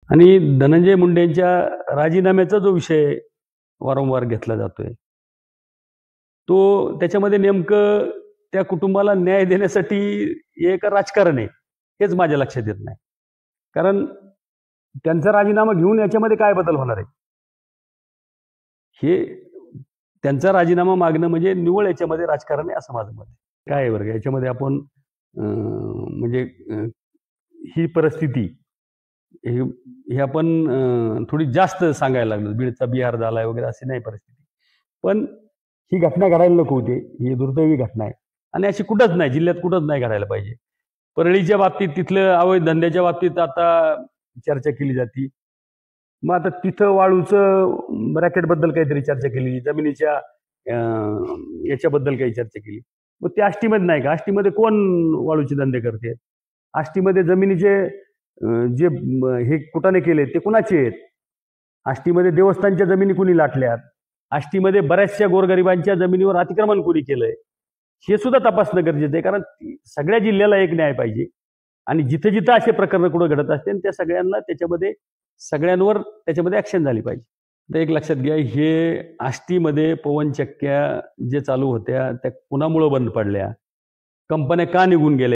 आणि धनंजय मुंडेंच्या राजीनाम्याचा जो विषय वारंवार घेतला जातोय, तो त्याच्यामध्ये नेमकं त्या कुटुंबाला न्याय देण्यासाठी हे एक राजकारण आहे, हेच माझ्या लक्षात येत नाही. कारण त्यांचा राजीनामा घेऊन याच्यामध्ये काय बदल होणार आहे? हे त्यांचा राजीनामा मागणं म्हणजे निव्वळ याच्यामध्ये राजकारण आहे असं माझं मत आहे. काय आहे बरं का, याच्यामध्ये आपण म्हणजे ही परिस्थिती हे आपण थोडी जास्त सांगायला लागलो. बीडचा बिहार झालाय वगैरे अशी नाही परिस्थिती. पण ही घटना घडायला नको होती. ही दुर्दैवी घटना आहे आणि अशी कुठंच नाही, जिल्ह्यात कुठंच नाही घडायला पाहिजे. परळीच्या बाबतीत तिथलं अवैध धंद्याच्या बाबतीत आता चर्चा केली जाते. मग आता तिथं वाळूचं रॅकेटबद्दल काहीतरी चर्चा केली, जमिनीच्या याच्याबद्दल काही चर्चा केली. मग ते आष्टीमध्ये नाही का? आष्टीमध्ये कोण वाळूचे धंदे करते? आष्टीमध्ये जमिनीचे जे हे कुटाने केले ते कुणाचे आहेत? आष्टीमध्ये देवस्थानच्या जमिनी कुणी लाटल्यात? आष्टीमध्ये बऱ्याचशा गोरगरिबांच्या जमिनीवर अतिक्रमण कुणी केलंय? हे सुद्धा तपासणं गरजेचं आहे. कारण सगळ्या जिल्ह्याला एक न्याय पाहिजे आणि जिथे जिथं असे प्रकरण कुठं घडत असते त्या सगळ्यांना सगळ्यांवर त्याच्यामध्ये ऍक्शन झाली पाहिजे. तर एक लक्षात घ्या, हे आष्टीमध्ये पवनचक्क्या जे चालू होत्या त्या कुणामुळं बंद पडल्या? कंपन्या का निघून गेल्या?